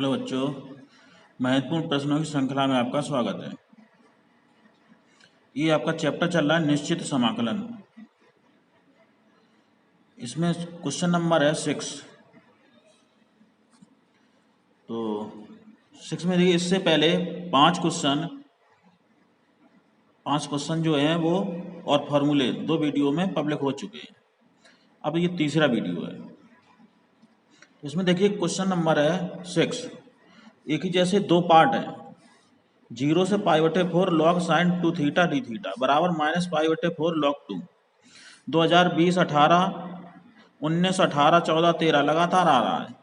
Hello बच्चों, महत्वपूर्ण प्रश्नों की श्रृंखला में आपका स्वागत है। ये आपका चैप्टर चल रहा है निश्चित समाकलन। इसमें क्वेश्चन नंबर है 6। तो 6 में देखिए, इससे पहले पांच क्वेश्चन जो हैं वो और फॉर्मूले 2 वीडियो में पब्लिक हो चुके हैं। अब ये तीसरा वीडियो है। तो इसमें देखिए क्वेश्चन नंबर है 6। एक ही जैसे दो पार्ट हैं। 0 से π/4 log sin 2 theta d theta बराबर -π/4 log 2। 2020, 18, 19, 18, 14, 13 लगातार आ रहा है।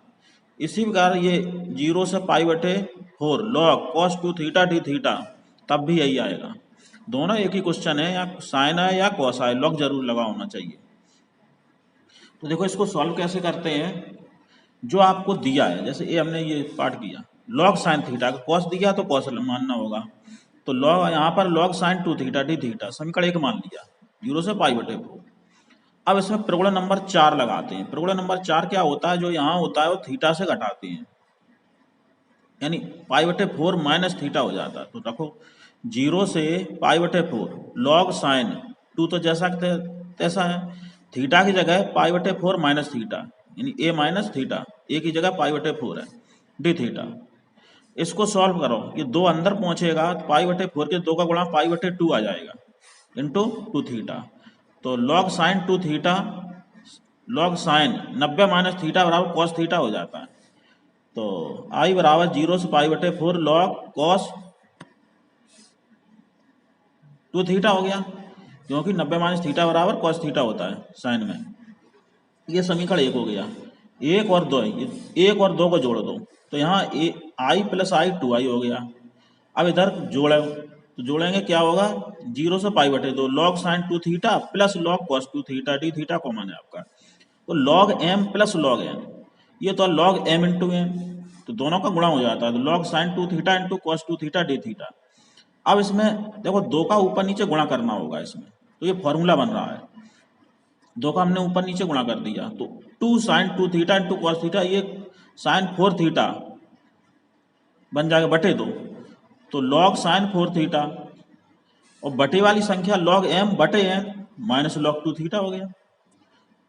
इसी प्रकार ये 0 से π/4 log cos 2 theta d theta तब भी यही आएगा। दोनों एक ही क्वेश्चन है, या साइन है या कॉस है, लॉग जरूर लगा होना चाहिए। तो देखो इसको सॉल्व कैसे करते हैं। जो आपको दिया है, जैसे ये हमने ये पार्ट किया log साइन थीटा, कॉस दिया तो कॉस मानना होगा। तो लॉग यहाँ पर log sine 2 theta d theta समीकरण 1 मान लिया 0 से π/4। अब इसमें प्रगुण नंबर 4 लगाते हैं। प्रगुण नंबर 4 क्या होता है, जो यहाँ होता है वो थीटा से घटाते हैं, यानी π/4 माइनस थीटा हो जाता है। तो रखो 0 से π/4 log साइन 2 तो जैसा तैसा है, थीटा की जगह π/4 माइनस थीटा, यानी a माइनस थीटा, a की जगह π/4 है डी थीटा। इसको सॉल्व करो, ये 2 अंदर पहुंचेगा तो π/4 के 2 का गुणा π/2 आ जाएगा इंटू 2 थीटा। तो log sine 2 theta, log sine 90 minus theta बराबर कॉस थीटा हो जाता है। तो आई बराबर 0 से π/4 log कॉस 2 थीटा हो गया, क्योंकि 90 माइनस थीटा बराबर कॉस थीटा होता है साइन में। ये समीकरण 1 हो गया। 1 और 2, 1 और 2 को जोड़ दो तो यहाँ आई प्लस आई 2i हो गया। अब इधर जोड़ो तो जोड़ेंगे क्या होगा, 0 से π/2 log sine 2 theta plus log cos 2 theta d theta common है आपका। तो log m plus log n, ये तो log m इंटू एम, तो दोनों का गुणा हो जाता है। तो log sine 2 theta into cos 2 theta d theta. अब इसमें देखो 2 का ऊपर नीचे गुणा करना होगा इसमें, तो ये फॉर्मूला बन रहा है। 2 का हमने ऊपर नीचे गुणा कर दिया तो 2 sine 2 theta into cos theta, ये साइन 4 थीटा बन जाएगा बटे 2। तो log साइन 4 थीटा और बटे वाली संख्या log m बटे n माइनस log 2 थीटा हो गया,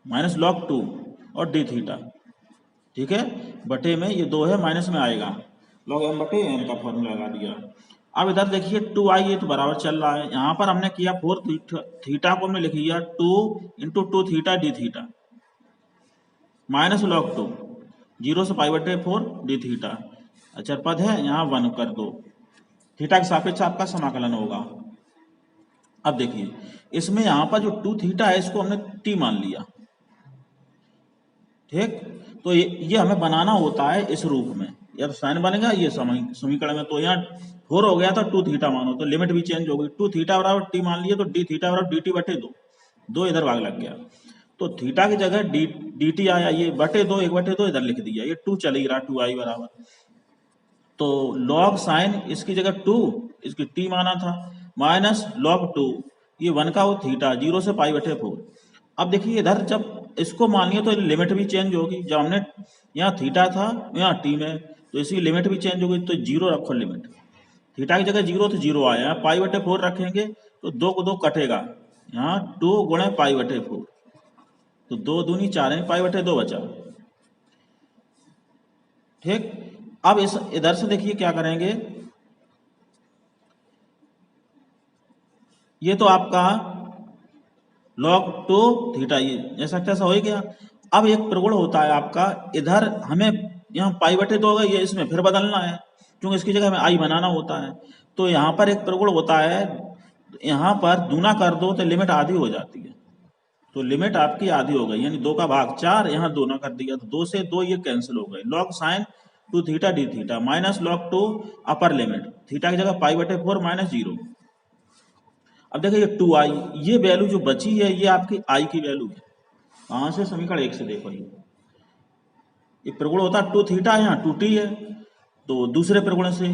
माइनस log 2 और डी थीटा। ठीक है, बटे में ये 2 है, माइनस में आएगा, log m बटे n का फॉर्मूला लगा दिया। अब इधर देखिए 2i, ये तो बराबर चल रहा है। यहाँ पर हमने किया 4 थीटा को हमने लिख लिया 2 into 2 theta d theta minus log 2, 0 से π/4 डी थीटा। अचर पद है, यहाँ 1 कर दो, थीटा के सापेक्ष आपका समाकलन होगा। अब देखिए इसमें यहाँ पर जो 2 थीटा है इसको हमने t मान लिया। ठीक, तो ये हमें बनाना होता है इस रूप में, या तो साइन बनेगा ये समीकरण में। तो यहाँ 4 हो गया था, 2 थीटा मानो तो लिमिट भी चेंज हो गई। 2 थीटा बराबर टी मान लिया तो डी थीटा बराबर डी टी बटे 2, 2 इधर भाग लग गया। तो थीटा की जगह डी टी आया, ये बटे 2, 1/2 इधर लिख दिया, ये 2 चल ही रहा, 2i बराबर। तो log साइन इसकी जगह 2, इसकी t माना था, माइनस log 2, ये 1 का वो थीटा 0 से π/4। अब देखिए इधर जब इसको मान लिया तो लिमिट भी चेंज होगी। जब हमने यहाँ थीटा था यहाँ t में, तो इसकी लिमिट भी चेंज होगी। तो 0 रखो लिमिट, थीटा की जगह 0 तो 0 आया, π/4 रखेंगे तो 2 को 2 कटेगा, यहाँ 2 गुणे π/4, तो 2 दूनी 4 है, π/2 बचा। ठीक, अब इस इधर से देखिए क्या करेंगे, ये तो आपका log 2 थीटा, ये जैसा तैसा हो ही गया। अब एक प्रगुण होता है आपका, इधर हमें यहाँ π/2 होगा, ये इसमें फिर बदलना है, क्योंकि इसकी जगह हमें i बनाना होता है। तो यहाँ पर एक प्रगुण होता है, यहाँ पर दूना कर दो तो लिमिट आधी हो जाती है। तो लिमिट आपकी आधी हो गई, यानी 2 का भाग 4, यहाँ दोना कर दिया तो 2 से 2 ये कैंसिल हो गए। log sine 2 theta d theta minus log 2 upper limit, theta की जगह π/4 माइनस 0। अब देखिए ये 2i, ये वैल्यू जो बची है ये आपकी i की वैल्यू है। कहाँ से, समीकरण 1 से देखो। ये प्रगुण होता है 2 थीटा, यहाँ 2t है, तो दूसरे प्रगुण से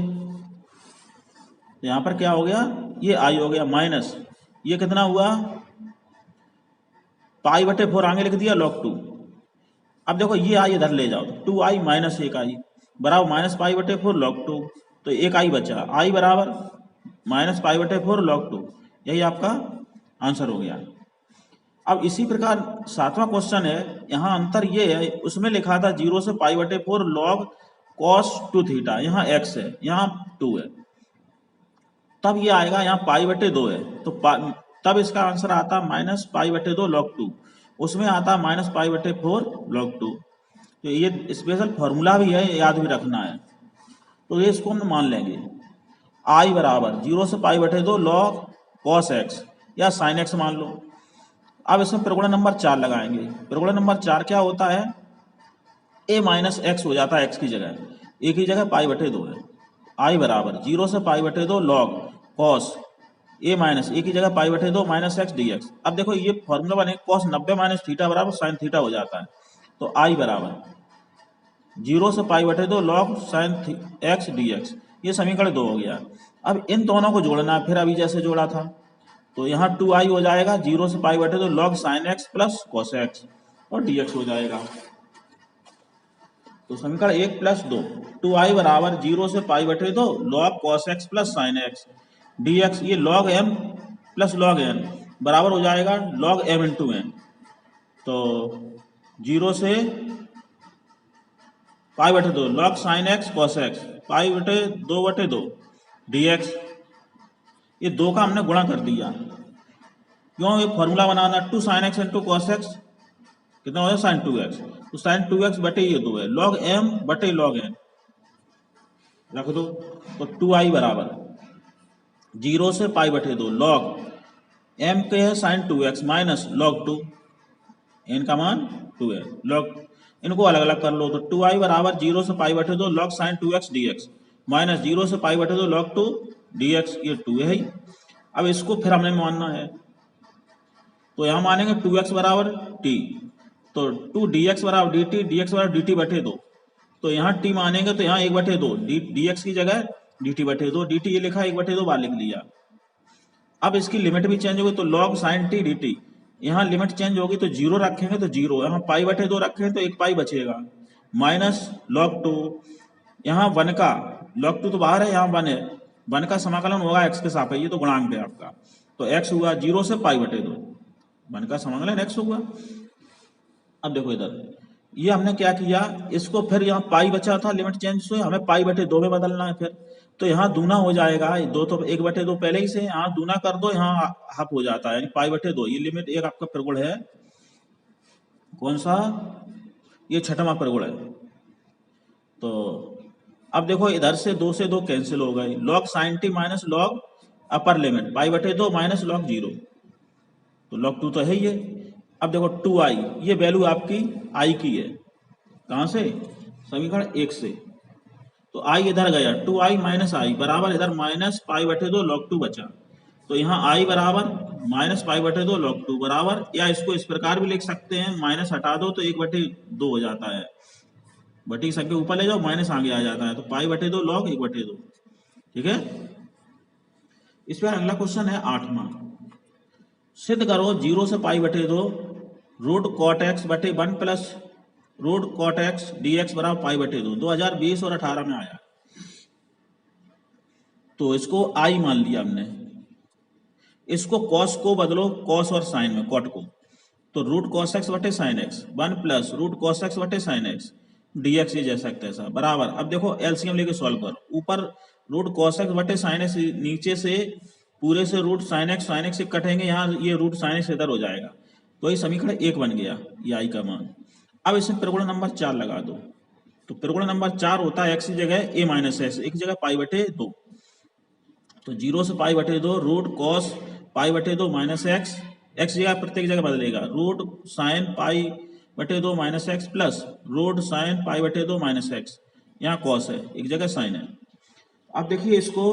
तो यहाँ पर क्या हो गया, ये i हो गया, माइनस ये कितना हुआ, π/4 आगे लिख दिया log 2। अब देखो ये i इधर ले जाओ, 2i माइनस 1i, बराबर माइनस पाई बटे 4 log 2, तो एक आई बचा, आई बराबर माइनस पाई बटे 4 log 2, यही आपका आंसर हो गया। अब इसी प्रकार 7वां क्वेश्चन है, यहाँ अंतर ये है, उसमें लिखा था 0 से पाई बटे 4 log cos 2 थीटा, यहाँ x है, यहाँ 2 है, तब ये आएगा यहाँ पाई बटे 2 है, तो तब इसका आंसर आता माइनस पाई बटे 2 log 2, उसमें आता माइनस पाई बटे 4 log 2। तो ये स्पेशल फॉर्मूला भी है, याद भी रखना है, तो ये इसको हम मान लेंगे। आई बराबर 0 से पाई बटे 2 log cos x या sin x मान लो। अब इसमें प्रगुण नंबर 4 लगाएंगे। प्रगुण नंबर 4 क्या होता है, a माइनस एक्स हो जाता है x की जगह, a की जगह पाई बटे 2 है। आई बराबर 0 से पाई बटे 2 log cos a minus a की जगह पाई बटे 2 माइनस एक्स डी एक्स। अब देखो ये फॉर्मूला बने cos 90 माइनस थीटा बराबर साइन थीटा हो जाता है, तो आई बराबर 0 से पाई बटे 2 log sine x d x, ये समीकरण 2 हो गया। अब इन दोनों को जोड़ना है, फिर अभी जैसे जोड़ा था, तो यहाँ 2i हो जाएगा 0 से पाई बटे 2 log sine x plus cos x और dx हो जाएगा। तो समीकरण 1 प्लस 2, 2i बराबर 0 से पाई बटे 2 log cos x plus sine x dx, ये log m plus log n बराबर हो जाएगा log m इंटू n। तो 0 से पाई बटे 2 log sine X cos X pi बटे 2 dx, ये 2 का हमने गुणा कर दिया, क्यों, ये फॉर्मूला बनाना 2 sine x into cos x कितना हो जाए साइन 2x, तो साइन 2x बटे ये 2 है, log m बटे log n रख दो, तो 2i बराबर 0 से पाई बटे 2 log m के है sign 2x minus log 2, n का मान 2 है, log, इनको अलग अलग कर लो, तो 2i बराबर 0 से पाई बटे 2 log sign 2x dx minus 0 से पाई बटे 2 log 2 dx, ये 2 है ही। अब इसको फिर हमने मानना है, तो यहाँ मानेंगे 2x बराबर t, तो 2 dx बराबर dt, dx बराबर dt बटे 2, तो यहाँ t मानेंगे तो यहाँ 1 बटे 2 dx की जगह dt बटे 2, dt ये लिखा 1 बटे 2 बार लिख लिया। अब इसकी लिमिट भी चेंज होगी, तो log sin t dt, यहाँ लिमिट चेंज होगी तो 0 रखेंगे तो 0, यहाँ पाई बटे 2 रखेंगे तो 1 पाई बचेगा, माइनस log 2, यहाँ 1 का log 2 तो बाहर है, यहाँ 1 है, 1 का समाकलन होगा x के सापेक्ष, ये तो गुणांक है आपका, तो x हुआ 0 से पाई बटे 2, 1 का समाकलन x हुआ। अब देखो इधर ये हमने क्या किया, इसको फिर यहाँ पाई बचा था, लिमिट चेंज हुई, हमें पाई बटे 2 में बदलना है फिर, तो यहाँ दूना हो जाएगा, 2 तो 1 बटे 2 पहले ही से, यहाँ दूना कर दो, यहाँ हाफ हो जाता है, यानी पाई बटे 2, ये लिमिट एक आपका प्रगुण है, कौन सा, ये 6वां प्रगुण है। तो अब देखो इधर से 2 से 2 कैंसिल हो गए, log sin t minus log upper limit pi बटे 2 माइनस log 0, तो log 2 तो है ही है। अब देखो 2i, ये वैल्यू आपकी i की है, कहाँ से, समीकरण 1 से, तो i इधर गया, 2i माइनस i बराबर इधर माइनस पाई बटे 2 log 2 बचा, तो यहाँ i बराबर माइनस पाई बटे 2 log 2 बराबर, या इसको इस प्रकार भी लिख सकते हैं, माइनस हटा दो तो 1 बटे 2 हो जाता है, बटी संख्या ऊपर ले जाओ माइनस आगे आ जाता है, तो पाई बटे 2 log 1 बटे 2, ठीक है। इस पर अगला क्वेश्चन है 8वां, सिद्ध करो 0 से पाई बटे 2 रूट कॉट एक्स बटे 1 plus root cot x d x बराबर पाई बटे 2, 2020 और 18 में आया, तो इसको आई मान लिया हमने, इसको कॉस को बदलो कॉस और साइन में, कॉट को, तो रूट कॉस एक्स बटे sine x 1 plus root cos x बटे साइन एक्स डी एक्स, ये जैसा तैसा बराबर। अब देखो एलसीएम लेके सॉल्व करो, ऊपर रूट कॉस एक्स बटे साइन एक्स, नीचे से पूरे से रूट साइन एक्स से कटेंगे, यहाँ ये रूट साइन एक्स इधर हो जाएगा, तो ये समीकरण 1 बन गया, ये आई का मान। अब इसमें प्रगुण नंबर 4 लगा दो, तो प्रगुण नंबर 4 होता है एक्स की जगह ए माइनस एक्स, एक जगह पाई बटे 2, तो 0 से पाई बटे 2 रूट कॉस पाई बटे 2 माइनस एक्स, एक्स जगह प्रत्येक जगह बदलेगा, रूट साइन पाई बटे 2 minus x plus root sine pi बटे 2 माइनस एक्स, यहाँ कॉस है, एक जगह साइन है। अब देखिए इसको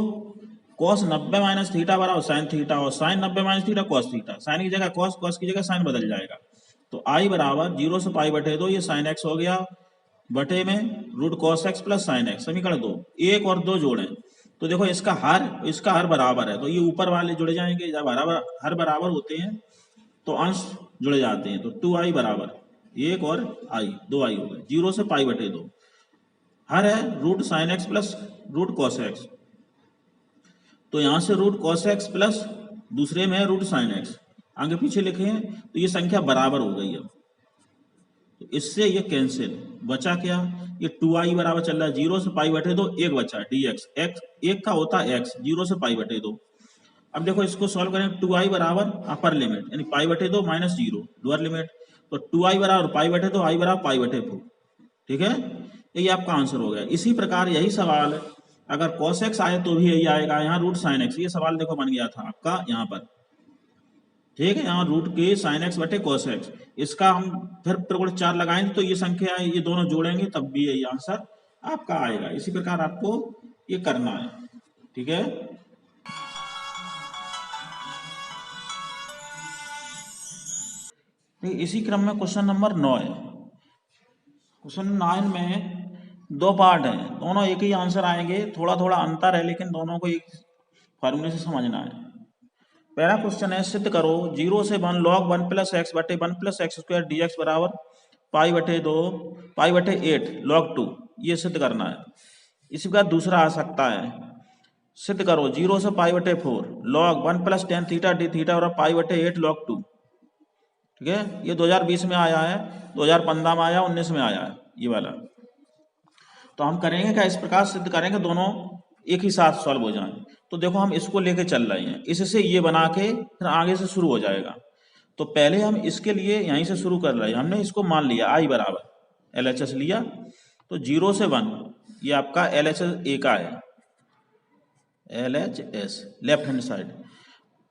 कॉस 90 माइनस थीटा बराबर साइन थीटा, और sine 90 minus theta cos theta, sine की जगह कॉस, कॉस की जगह साइन बदल जाएगा, तो आई बराबर 0 से पाई बटे 2, ये साइन एक्स हो गया, बटे में root cos x plus sine x, समीकरण 2, 1 और 2 जोड़ें, तो देखो इसका हर बराबर है, तो ये ऊपर वाले जुड़ जाएंगे, जब हर बराबर होते हैं तो अंश जुड़े जाते हैं, तो 2i बराबर 1 और i 2i हो गए, 0 से पाई बटे 2, हर है root sine x plus root cos x, तो यहाँ से रूट कॉस एक्स प्लस दूसरे में है रूट साइन एक्स, आगे पीछे लिखे हैं तो ये संख्या बराबर हो गई अब, तो इससे ये कैंसिल, बचा क्या, ये 2i बराबर चल रहा है 0 से पाई बटे 2, एक बचा dx, x एक का होता है x, 0 से पाई बटे 2। अब देखो इसको सॉल्व करें, 2i बराबर अपर लिमिट यानी पाई बटे 2 माइनस 0 लोअर लिमिट, तो 2i बराबर पाई बटे 2, i बराबर पाई बटे 4, ठीक है, यही आपका आंसर हो गया। इसी प्रकार यही सवाल है, अगर cos x आए तो भी यही आएगा, यहाँ रूट साइन x, ये सवाल देखो बन गया था आपका यहाँ पर, ठीक है, यहाँ रूट के साइन एक्स बटे कॉस एक्स, इसका हम फिर त्रिकोण 4 लगाएंगे तो ये संख्या है, ये दोनों जोड़ेंगे तब भी यही आंसर आपका आएगा। इसी प्रकार आपको ये करना है, ठीक है। इसी क्रम में क्वेश्चन नंबर 9 है। क्वेश्चन 9 में दो पार्ट हैं, दोनों एक ही आंसर आएंगे, थोड़ा थोड़ा अंतर है लेकिन दोनों को एक फॉर्मूले से समझना है। पहला क्वेश्चन है, सिद्ध करो 0 से 1 log 1 प्लस एक्स बटे 1 plus x square D x बराबर पाई बटे 2 पाई बटे 8 log 2, ये सिद्ध करना है। इसी का दूसरा आ सकता है, सिद्ध करो 0 से पाई बटे 4 log 1 plus tan theta d theta और पाई बटे 8 log 2, ठीक है, ये 2020 में आया है, 2015 में आया, 19 में आया है ये वाला। तो हम करेंगे क्या, इस प्रकार सिद्ध करेंगे दोनों एक ही साथ सॉल्व हो जाएं। तो देखो हम इसको लेके चल रहे हैं, इससे ये बना के फिर आगे से शुरू हो जाएगा। तो पहले हम इसके लिए यहीं से शुरू कर रहे हैं, हमने इसको मान लिया i बराबर LHS लिया, तो 0 से 1 ये आपका LHS ए का है, LHS लेफ्ट हैंड साइड,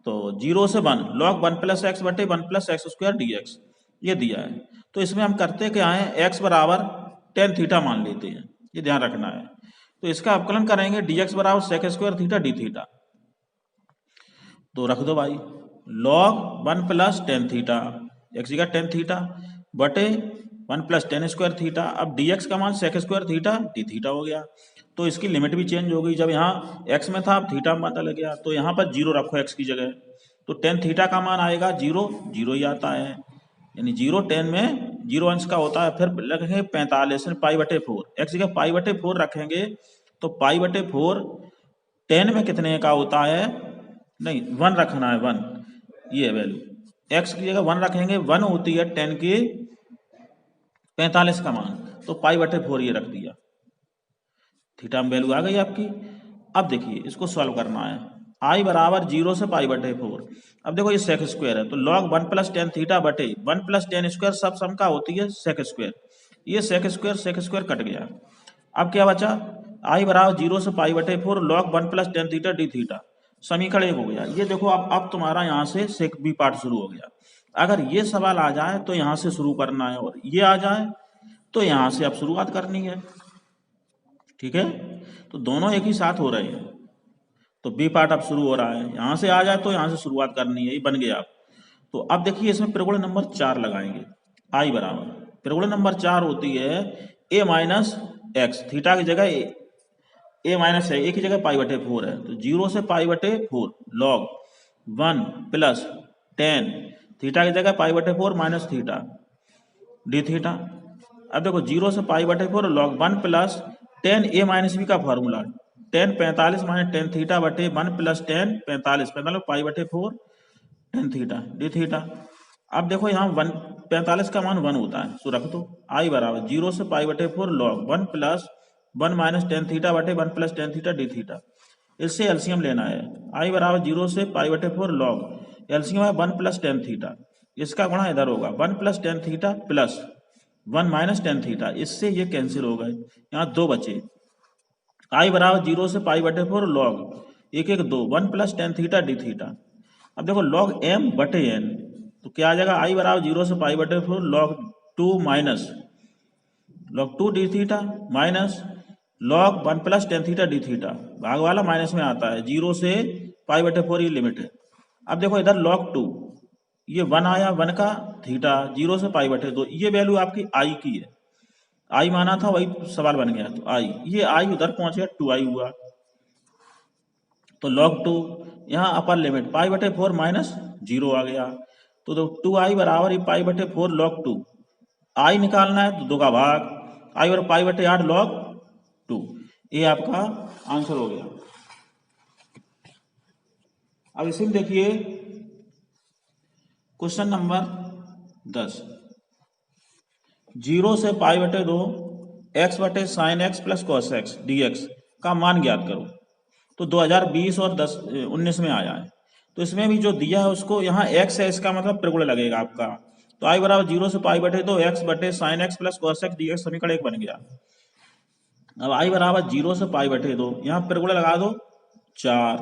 तो 0 से 1 log 1 प्लस एक्स बटे 1 plus x square D x, ये दिया है। तो इसमें हम करते क्या है, x बराबर टेन थीटा मान लेते हैं, ये ध्यान रखना है। तो इसका अवकलन करेंगे dx बराबर sec square theta d theta, तो रख दो भाई log 1 plus tan theta, x का टेन थीटा बटे 1 प्लस टेन स्क्वायर थीटा, अब dx का मान sec square theta d theta हो गया। तो इसकी लिमिट भी चेंज हो गई, जब यहाँ x में था अब थीटा में बदल गया, तो यहाँ पर 0 रखो x की जगह, तो टेन थीटा का मान आएगा 0, 0 ही आता है, यानी 0 टेन में 0 अंश का होता है। फिर रखेंगे 45 पाई बटे 4, एक्स का पाई बटे 4 रखेंगे, तो पाई बटे 4 10 में कितने का होता है, नहीं 1 रखना है, 1 ये वैल्यू, x की जगह 1 रखेंगे, 1 होती है 10 की 45 का मान, तो पाई बटे 4 ये रख दिया, थीटा में वैल्यू आ गई आपकी। अब देखिए इसको सॉल्व करना है, i बराबर 0 से पाई बटे 4, अब देखो ये सेक स्क्वायर है, तो log 1 प्लस टेन थीटा बटे 1 प्लस टेन स्क्वायर सब सम का होती है सेक स्क्वायर, ये सेक स्क्वायर कट गया। अब क्या बचा, i बराबर 0 से पाई बटे 4 log 1 plus tan theta d theta, समीकरण 1 हो गया। ये देखो अब तुम्हारा यहाँ से सेक बी पार्ट शुरू हो गया। अगर ये सवाल आ जाए तो यहाँ से शुरू करना है, और ये आ जाए तो यहाँ से अब शुरुआत करनी है, ठीक है। तो दोनों एक ही साथ हो रहे हैं, तो बी पार्ट अब शुरू हो रहा है, यहाँ से आ जाए तो यहाँ से शुरुआत करनी है, ये बन गया। तो अब देखिए इसमें त्रिकोण नंबर 4 लगाएंगे, i बराबर त्रिकोण नंबर 4 होती है a माइनस एक्स, थीटा की जगह a माइनस है, a की जगह पाई बटे 4 है, तो 0 से पाई बटे 4 log 1 प्लस टेन थीटा की जगह पाई बटे 4 माइनस थीटा डी थीटा। अब देखो 0 से पाई बटे 4 log 1 plus tan a minus B का formula, tan 45 minus tan theta बटे 1 प्लस टेन 45 पाई बटे 4 टेन थीटा डी थीटा। अब देखो यहाँ 45 का मान 1 होता है, सो रख दो, i बराबर 0 से पाई बटे 4 log 1 plus 1 minus tan theta बटे 1 plus tan theta d theta. इससे एलसीएम लेना है, i बराबर 0 से पाई बटे 4 log एलसीएम है 1 प्लस टेन थीटा, इसका गुणा इधर होगा 1 plus tan theta plus 1 minus tan theta, इससे ये कैंसिल हो गए, यहाँ 2 बचे। i बराबर 0 से पाई बटे 4 log 1 1 2 1 plus tan theta d theta. अब देखो log m बटे n, तो क्या आ जाएगा, i बराबर 0 से पाई बटे 4 log 2 minus log 2 D theta minus log 1 plus tan theta d theta, भाग वाला माइनस में आता है, 0 से पाई बटे 4 ये लिमिट है। अब देखो इधर log 2, ये 1 आया, 1 का थीटा 0 से पाई बटे 2, ये वैल्यू आपकी i की है, i माना था वही सवाल बन गया, तो i, ये i उधर पहुंच गया 2i हुआ, तो log 2 यहाँ अपर लिमिट पाई बटे 4 माइनस 0 आ गया, तो 2i बराबर पाई बटे 4 log 2, i निकालना है तो 2 का भाग, i और पाई बटे 8 log 2। ये आपका आंसर हो गया। अब इसी में देखिए क्वेश्चन नंबर 10, 0 से पाई बटे 2 एक्स बटे sine x plus cos x d x का मान ज्ञात करो। तो 2020 और 19 में आया है। तो इसमें भी जो दिया है उसको यहाँ एक्स है, इसका मतलब त्रिगुण लगेगा आपका। तो आई बराबर 0 से पाई बटे 2 एक्स बटे sine x plus cos x d x समीकरण 1 बन गया। अब आई बराबर 0 से पाई बटे 2, यहाँ त्रिगुण लगा दो 4,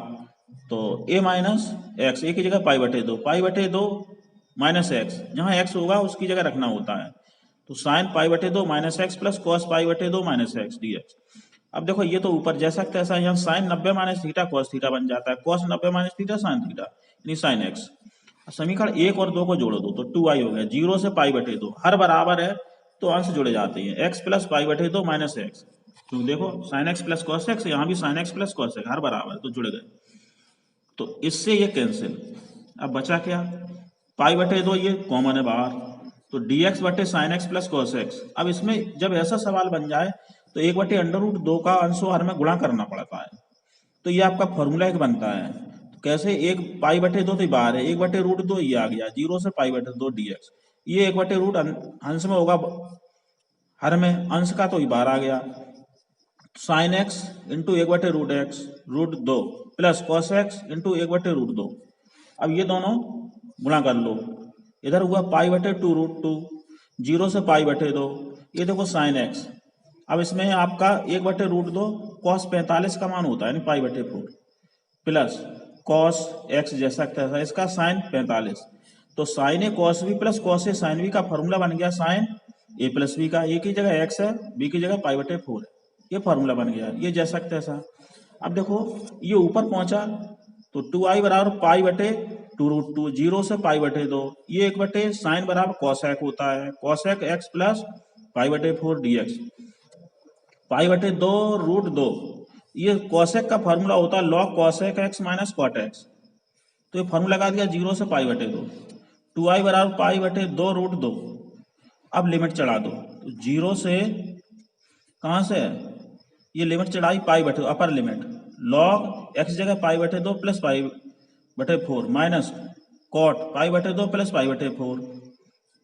तो ए माइनस एक्स, ए की जगह पाई बटे 2, पाई बटे 2 माइनस एक्स, जहाँ एक्स होगा उसकी जगह रखना होता है। तो साइन पाई बटे 2 minus x plus cos pi बटे 2 माइनस एक्स डी एक्स। अब देखो ये तो ऊपर जैसा तैसा, यहाँ sine 90 minus theta cos theta बन जाता है, cos 90 minus theta sine theta यानी साइन एक्स। समीकरण 1 और 2 को जोड़ दो तो 2i हो गया। 0 से पाई बटे 2 हर बराबर है तो अंश जोड़े जाते हैं, एक्स प्लस पाई बटे 2 माइनस एक्स। तो देखो sine x plus cos X, यहाँ भी sine x plus cos X हर बराबर है तो जुड़ गए। तो इससे ये कैंसिल। अब बचा क्या, पाई बटे 2 ये कॉमन है बाहर, तो डी एक्स बटे sine x plus cos x. अब इसमें जब ऐसा सवाल बन जाए तो 1/√2 का अंशों हर में गुणा करना पड़ता है। तो ये आपका फॉर्मूला एक बनता है। तो कैसे, एक पाई बटे 2 तो बाहर है, 1/√2 ये आ गया, 0 से पाई बटे 2 डी एक्स, ये 1/रूट अंश में होगा हर में, अंश का तो ये बाहर आ गया। Sine x into 1/√x √2 plus cos x into 1/√2। अब ये दोनों गुणा कर लो, इधर हुआ पाई बटे 2√2, 0 से पाई बटे 2, ये देखो साइन एक्स। अब इसमें आपका 1/√2 कॉस 45 का मान होता है यानी पाई बटे 4 प्लस कॉस एक्स जैसा तैसा, इसका साइन 45। तो sign A cos B plus cos A sine B का फॉर्मूला बन गया साइन ए प्लस बी का, ए की जगह एक्स है, बी की जगह पाई बटे 4 है, ये फॉर्मूला बन गया, ये जैसा तैसा। अब देखो ये ऊपर पहुंचा तो 2i बराबर पाई बटे 2√2, 0 से पाई बटे 2, ये 1 बटे साइन बराबर कॉसेक होता है, कॉसेक एक्स प्लस पाई बटे 4 डी एक्स, पाई बटे 2√2, ये कॉसेक का फॉर्मूला होता है log cosec x minus cot x. तो ये फॉर्मूला लगा दिया 0 से पाई बटे 2, 2i बराबर पाई बटे 2√2। अब लिमिट चढ़ा दो, तो 0 से कहाँ से ये लिमिट चढ़ाई पाई बटे अपर लिमिट, लॉग एक्स जगह पाई बटे 2 प्लस पाई बटे 4 माइनस कॉट पाई बटे 2 प्लस पाई बटे 4,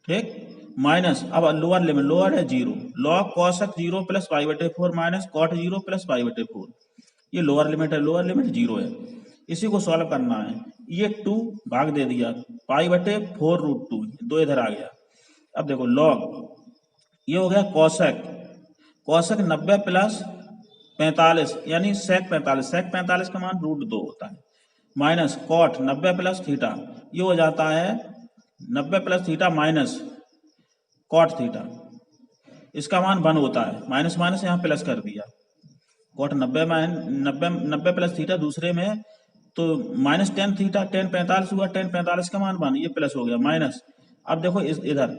ठीक, माइनस अब लोअर लिमिट, लोअर है 0, लॉग कॉसक 0 प्लस पाई बटे 4 माइनस कॉट 0 प्लस पाई बटे 4, ये लोअर लिमिट है, लोअर लिमिट 0 है। इसी को सॉल्व करना है, ये 2 भाग दे दिया पाई बटे 4√2, 2 इधर आ गया। अब देखो लॉग ये हो गया कॉसक, कॉसक 90 प्लस 45 यानी सेक 45, सेक 45 का मान √2 होता है, माइनस कॉट 90 प्लस थीटा, ये हो जाता है 90 plus theta minus cot theta, इसका मान 1 होता है, माइनस माइनस यहाँ प्लस कर दिया, कॉट 90 प्लस थीटा दूसरे में, तो माइनस टेन थीटा, टेन 45 हुआ, टेन 45 का मान 1, ये प्लस हो गया माइनस। अब देखो इधर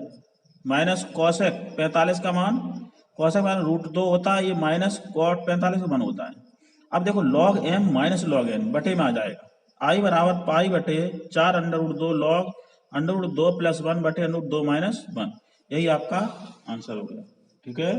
माइनस कॉसेक 45 का मान, कॉसेक मान √2 होता है, ये माइनस कॉट 45 का मान होता है। अब देखो log m minus log n बटे में आ जाएगा, आई बराबर पाई बटे 4√2 लॉग √2 प्लस 1 बटे √2 माइनस 1, यही आपका आंसर हो गया, ठीक है।